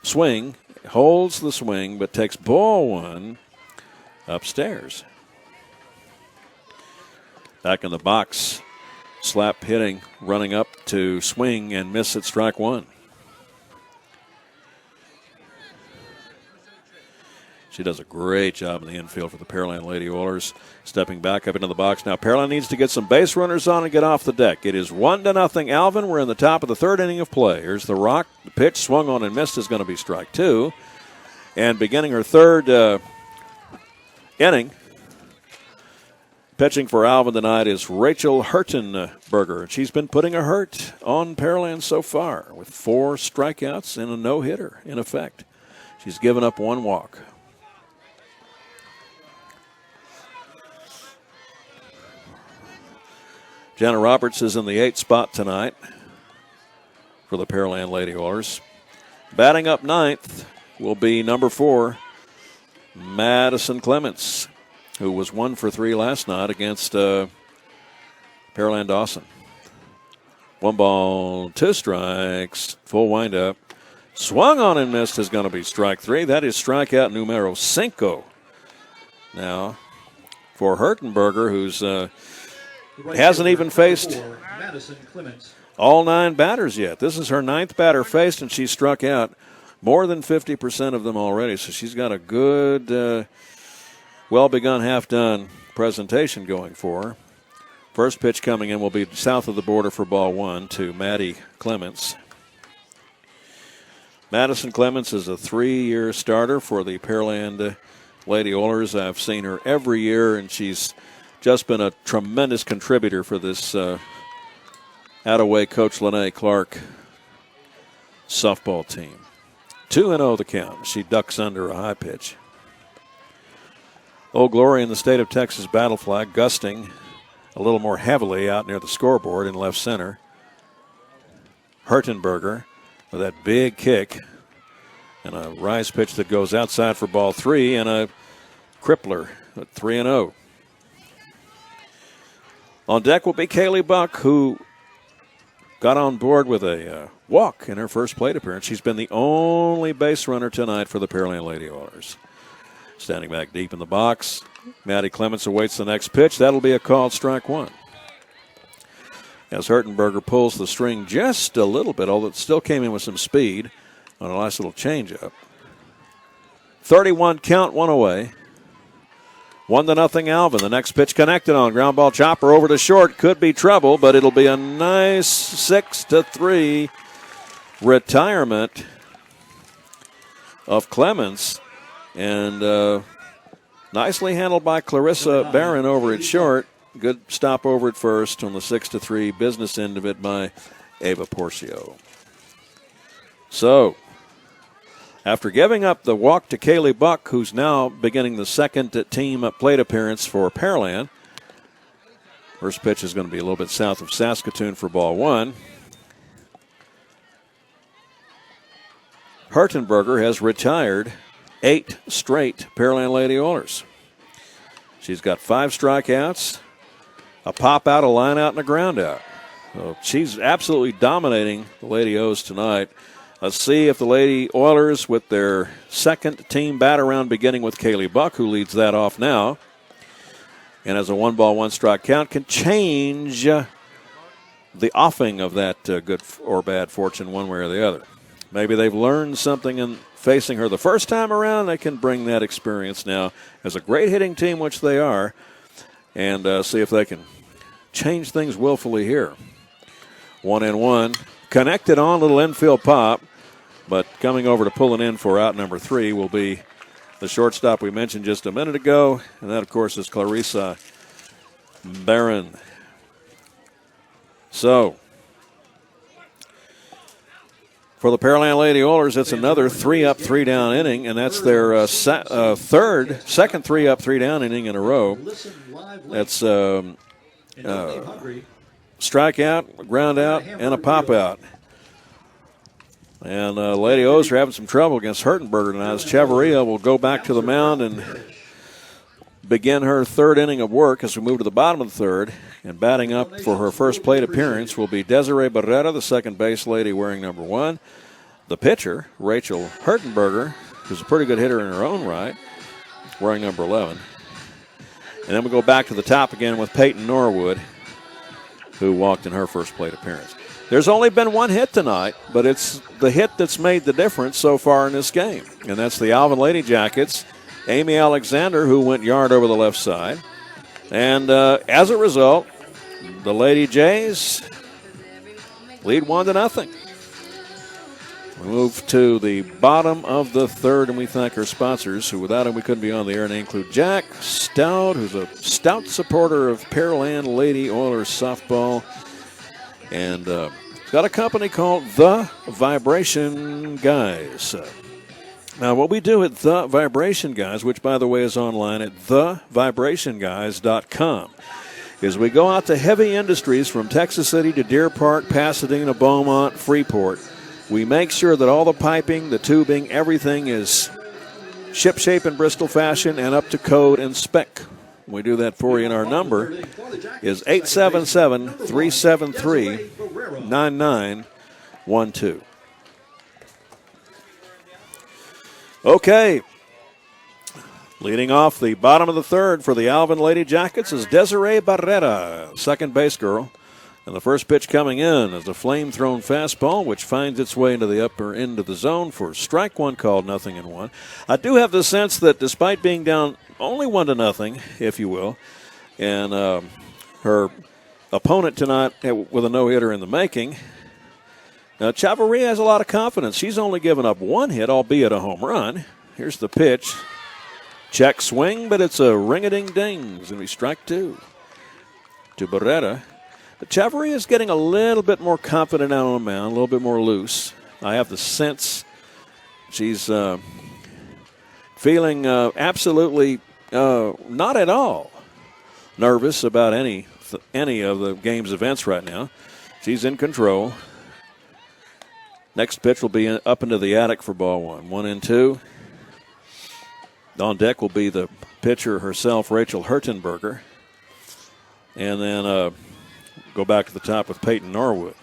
swing, holds the swing, but takes ball one upstairs. Back in the box, slap hitting, running up to swing and miss at strike one. She does a great job in the infield for the Pearland Lady Oilers. Stepping back up into the box now. Pearland needs to get some base runners on and get off the deck. It is 1-0 Alvin. We're in the top of the third inning of play. Here's the rock. The pitch swung on and missed is going to be strike two. And beginning her third inning, pitching for Alvin tonight is Rachel Hurtenberger. She's been putting a hurt on Pearland so far with 4 strikeouts and a no-hitter in effect. She's given up 1 walk. Jana Roberts is in the 8th spot tonight for the Pearland Lady Oilers. Batting up 9th will be number 4, Madison Clements, who was 1 for 3 last night against Pearland Dawson. 1 ball, 2 strikes, full windup. Swung on and missed is going to be strike 3. That is strikeout numero 5. Now, for Hurtenberger, who's hasn't even faced all 9 batters yet. This is her 9th batter faced, and she's struck out more than 50% of them already. So she's got a good, well-begun, half-done presentation going for her. First pitch coming in will be south of the border for ball 1 to Maddie Clements. Madison Clements is a 3-year starter for the Pearland Lady Oilers. I've seen her every year, and she's just been a tremendous contributor for this out-of-way Coach Lene Clark softball team. 2-0 the count. She ducks under a high pitch. Old Glory in the state of Texas battle flag, gusting a little more heavily out near the scoreboard in left center. Hurtenberger with that big kick and a rise pitch that goes outside for ball 3 and a crippler at 3-0. On deck will be Kaylee Buck, who got on board with a walk in her first plate appearance. She's been the only base runner tonight for the Pearland Lady Oilers. Standing back deep in the box, Maddie Clements awaits the next pitch. That'll be a called strike 1. As Hurtenberger pulls the string just a little bit, although it still came in with some speed on a nice little changeup. 31 count, 1 away. 1-0 Alvin. The next pitch connected on. Ground ball chopper over to short. Could be trouble, but it'll be a nice 6-3 retirement of Clements. And nicely handled by Clarissa Barron over at short. Good stop over at first on the 6-3 business end of it by Ava Porcio. So, after giving up the walk to Kaylee Buck, who's now beginning the second team plate appearance for Pearland. First pitch is going to be a little bit south of Saskatoon for ball 1. Hurtenberger has retired 8 straight Pearland Lady Oilers. She's got 5 strikeouts, a pop out, a line out, and a ground out. So she's absolutely dominating the Lady O's tonight. Let's see if the Lady Oilers, with their second team bat around, beginning with Kaylee Buck, who leads that off now, and as a 1-ball, 1-strike count, can change the offing of that good or bad fortune one way or the other. Maybe they've learned something in facing her the first time around. They can bring that experience now as a great hitting team, which they are, and see if they can change things willfully here. 1-1. Connected on, little infield pop. But coming over to pull it in for out number 3 will be the shortstop we mentioned just a minute ago. And that, of course, is Clarissa Barron. So, For the Pearland Lady Oilers, it's another 3-up, 3-down inning, and that's their second 3-up, 3-down inning in a row. That's strikeout, ground out, and a pop out. And Lady O's are having some trouble against Hertenberger tonight, as Chavarria will go back to the mound and begin her third inning of work as we move to the bottom of the third. And batting up for her first plate appearance will be Desiree Barrera, the second base lady, wearing number 1. The pitcher, Rachel Hertenberger, who's a pretty good hitter in her own right, wearing number 11. And then we go back to the top again with Peyton Norwood, who walked in her first plate appearance. There's only been one hit tonight, but it's the hit that's made the difference so far in this game. And that's the Alvin Lady Jackets, Amy Alexander, who went yard over the left side. And as a result, the Lady Jays lead 1-0. We move to the bottom of the third, and we thank our sponsors, who without them we couldn't be on the air. And they include Jack Stout, who's a stout supporter of Pearland Lady Oilers softball. And it's got a company called The Vibration Guys. Now, what we do at The Vibration Guys, which, by the way, is online at thevibrationguys.com, is we go out to heavy industries from Texas City to Deer Park, Pasadena, Beaumont, Freeport. We make sure that all the piping, the tubing, everything is ship-shape in Bristol fashion and up to code and spec. We do that for you, and our number is 877-373-9912. Okay. Leading off the bottom of the third for the Alvin Lady Jackets is Desiree Barrera, second base girl. And the first pitch coming in is a flame-thrown fastball, which finds its way into the upper end of the zone for strike one, called 0-1. I do have the sense that despite being down only 1-0, if you will, and her opponent tonight with a no-hitter in the making, Chavarria has a lot of confidence. She's only given up one hit, albeit a home run. Here's the pitch. Check swing, but it's a ring-a-ding-ding. It's going to be strike 2 to Barrera. Chavarria is getting a little bit more confident out on the mound, a little bit more loose. I have the sense she's feeling absolutely not at all nervous about any of the game's events right now. She's in control. Next pitch will be up into the attic for ball 1. 1-2. On deck will be the pitcher herself, Rachel Hertenberger. And then go back to the top with Peyton Norwood.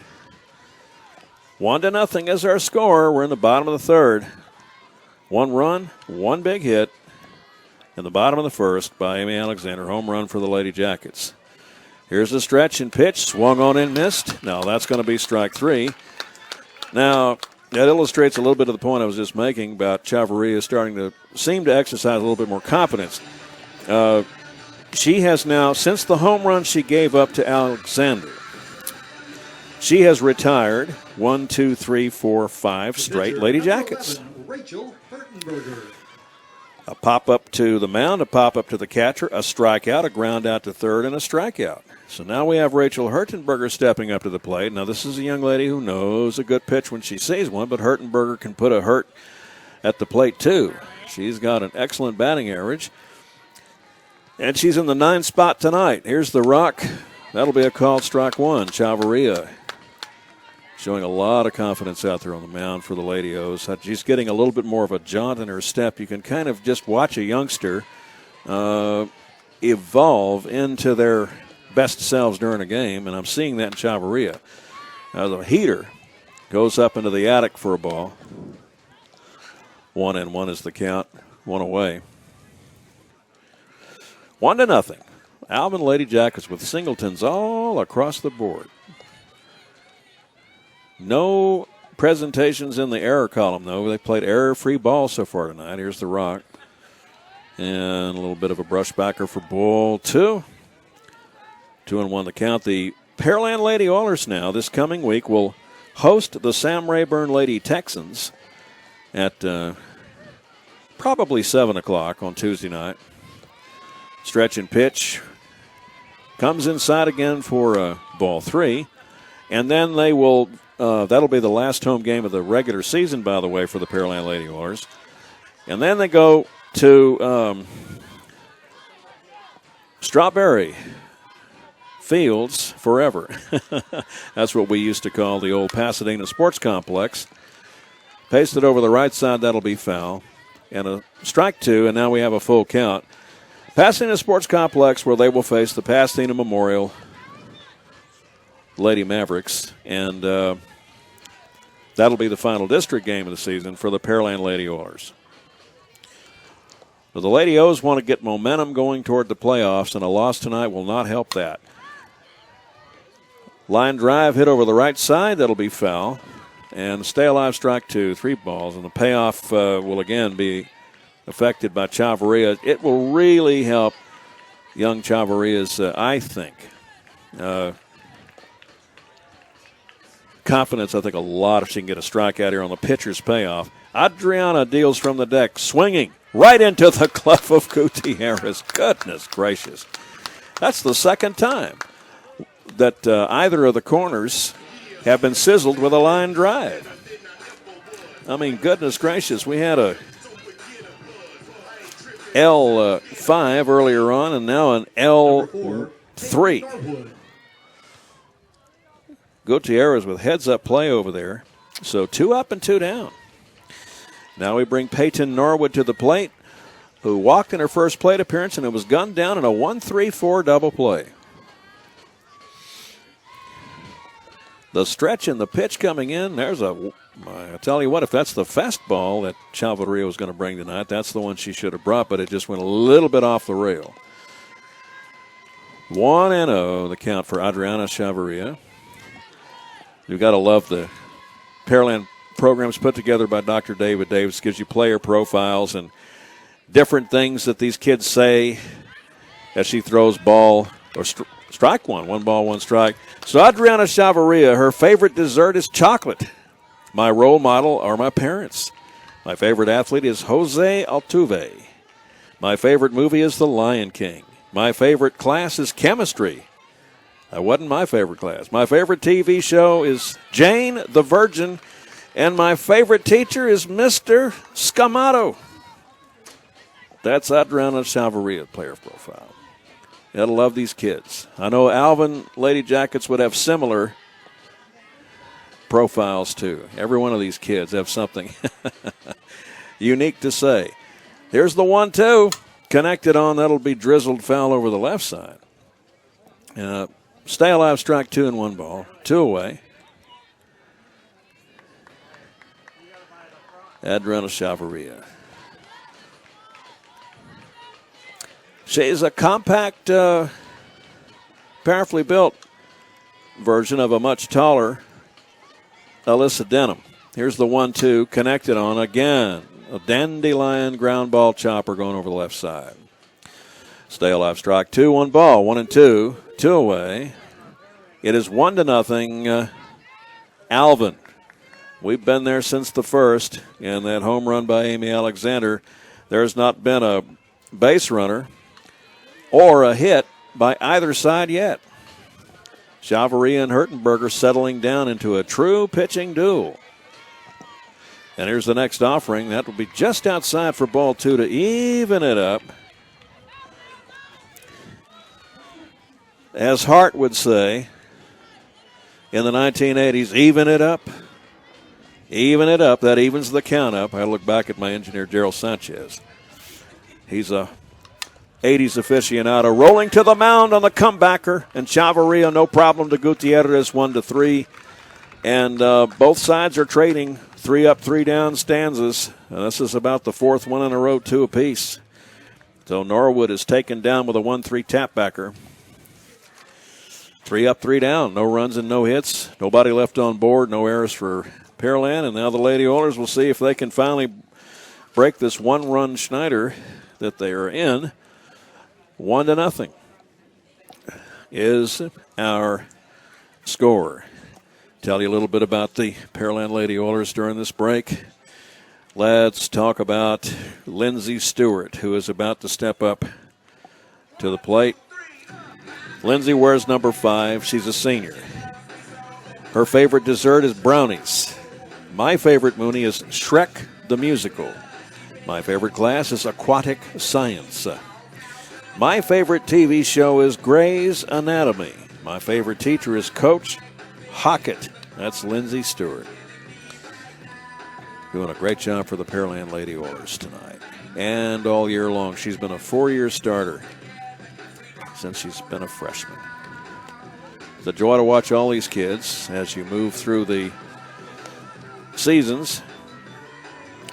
1-0 is our score. We're in the bottom of the third. 1 run, 1 big hit in the bottom of the first by Amy Alexander. Home run for the Lady Jackets. Here's the stretch and pitch. Swung on and missed. No, that's going to be strike 3. Now, that illustrates a little bit of the point I was just making about Chavarria starting to seem to exercise a little bit more confidence. She has now, since the home run she gave up to Alexander, she has retired 1, 2, 3, 4, 5 straight Lady Jackets. A pop-up to the mound, a pop-up to the catcher, a strikeout, a ground out to third, and a strikeout. So now we have Rachel Hertenberger stepping up to the plate. Now this is a young lady who knows a good pitch when she sees one, but Hertenberger can put a hurt at the plate too. She's got an excellent batting average. And she's in the 9th spot tonight. Here's the rock. That'll be a called strike 1. Chavarria showing a lot of confidence out there on the mound for the Lady O's. She's getting a little bit more of a jaunt in her step. You can kind of just watch a youngster evolve into their best selves during a game, and I'm seeing that in Chavarria. The heater goes up into the attic for a ball. 1-1 is the count. 1 away. 1-0. Alvin Lady Jackets with singletons all across the board. No presentations in the error column, though. They played error-free ball so far tonight. Here's the rock. And a little bit of a brushbacker for ball 2. 2-1 the count. The Pearland Lady Oilers now this coming week will host the Sam Rayburn Lady Texans at probably 7 o'clock on Tuesday night. Stretch and pitch comes inside again for ball 3. And then they will That'll be the last home game of the regular season, by the way, for the Pearland Lady Oilers. And then they go to Strawberry Fields forever. That's what we used to call the old Pasadena Sports Complex. Pasted over the right side, that'll be foul. And a strike two, and now we have a full count. Pasadena Sports Complex, where they will face the Pasadena Memorial Lady Mavericks. And that'll be the final district game of the season for the Pearland Lady Oilers. But the Lady O's want to get momentum going toward the playoffs, and a loss tonight will not help that. Line drive hit over the right side. That'll be foul. And stay alive, strike two, 3 balls. And the payoff will again be affected by Chavarria. It will really help young Chavarria's, I think, confidence. I think a lot if she can get a strikeout here on the pitcher's payoff. Adriana deals from the deck, swinging right into the glove of Gutierrez. Goodness gracious. That's the second time that either of the corners have been sizzled with a line drive. I mean, goodness gracious. We had a L5 earlier on and now an L3. Gutierrez with heads-up play over there. So 2 up and 2 down. Now we bring Peyton Norwood to the plate, who walked in her first plate appearance, and it was gunned down in a 1-3-4 double play. The stretch and the pitch coming in, there's I tell you what, if that's the fastball that Chavarria was going to bring tonight, that's the one she should have brought, but it just went a little bit off the rail. 1-0, the count for Adriana Chavarria. You've got to love the Pearland programs put together by Dr. David Davis. Gives you player profiles and different things that these kids say as she throws ball or strike one. 1 ball, 1 strike. So Adriana Chavarria, her favorite dessert is chocolate. My role model are my parents. My favorite athlete is Jose Altuve. My favorite movie is The Lion King. My favorite class is chemistry. That wasn't my favorite class. My favorite TV show is Jane the Virgin. And my favorite teacher is Mr. Scamato. That's Adriana Chavarria, player profile. You gotta love these kids. I know Alvin Lady Jackets would have similar profiles too. Every one of these kids have something unique to say. Here's the 1-2. Connected on, that'll be drizzled foul over the left side. Stay alive, strike 2 and 1 ball. 2 away. Adriana Chavarria. She's a compact, powerfully built version of a much taller Alyssa Denham. Here's the 1-2, connected on again. A dandelion ground ball chopper going over the left side. Stay alive, strike 2, 1 ball, 1-2, 2 away. It is 1-0. Alvin. We've been there since the first, and that home run by Amy Alexander. There's not been a base runner or a hit by either side yet. Chavarria and Hertenberger settling down into a true pitching duel. And here's the next offering. That will be just outside for ball 2 to even it up. As Hart would say in the 1980s, even it up. Even it up. That evens the count up. I look back at my engineer, Gerald Sanchez. He's a 80s aficionado. Rolling to the mound on the comebacker. And Chavarria, no problem to Gutierrez, 1-3. And both sides are trading 3 up, 3 down stanzas. And this is about the 4th one in a row, 2 apiece. So Norwood is taken down with a 1-3 tapbacker. 3 up, 3 down. No runs and no hits. Nobody left on board. No errors for Pearland. And now the Lady Oilers will see if they can finally break this 1-run Schneider that they are in. 1-0 is our score. Tell you a little bit about the Pearland Lady Oilers during this break. Let's talk about Lindsay Stewart, who is about to step up to the plate. Lindsay wears number 5. She's a senior. Her favorite dessert is brownies. My favorite Mooney is Shrek the Musical. My favorite class is aquatic science. My favorite TV show is Grey's Anatomy. My favorite teacher is Coach Hockett. That's Lindsay Stewart. Doing a great job for the Pearland Lady Oilers tonight. And all year long. She's been a 4-year starter since she's been a freshman. It's a joy to watch all these kids as you move through the seasons.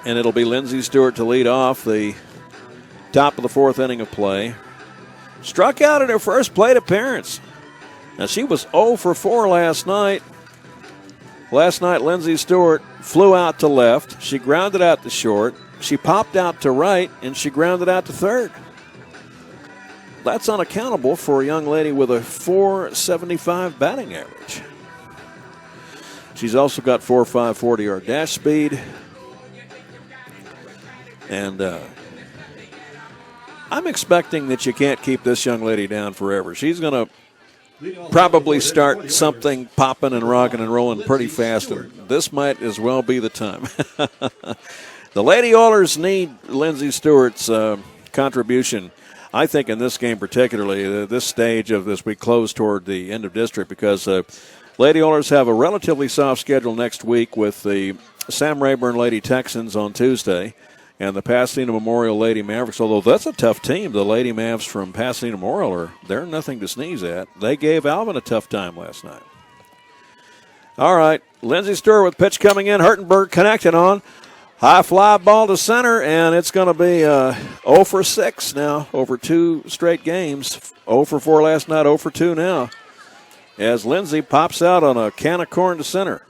And it'll be Lindsay Stewart to lead off the top of the 4th inning of play. Struck out in her first plate appearance. Now, she was 0 for 4 last night. Last night, Lindsay Stewart flew out to left. She grounded out to short. She popped out to right, and she grounded out to third. That's unaccountable for a young lady with a .475 batting average. She's also got 4.5 40-yard dash speed. And I'm expecting that you can't keep this young lady down forever. She's going to probably start something popping and rocking and rolling pretty fast, and this might as well be the time. The Lady Oilers need Lindsay Stewart's contribution, I think, in this game particularly, this stage of this we close toward the end of district, because Lady Oilers have a relatively soft schedule next week with the Sam Rayburn Lady Texans on Tuesday and the Pasadena Memorial Lady Mavericks, although that's a tough team. The Lady Mavs from Pasadena Memorial, they're nothing to sneeze at. They gave Alvin a tough time last night. All right, Lindsay Stewart with pitch coming in. Hurtenberg connecting on. High fly ball to center, and it's going to be 0 for 6 now over 2 straight games. 0 for 4 last night, 0 for 2 now, as Lindsay pops out on a can of corn to center.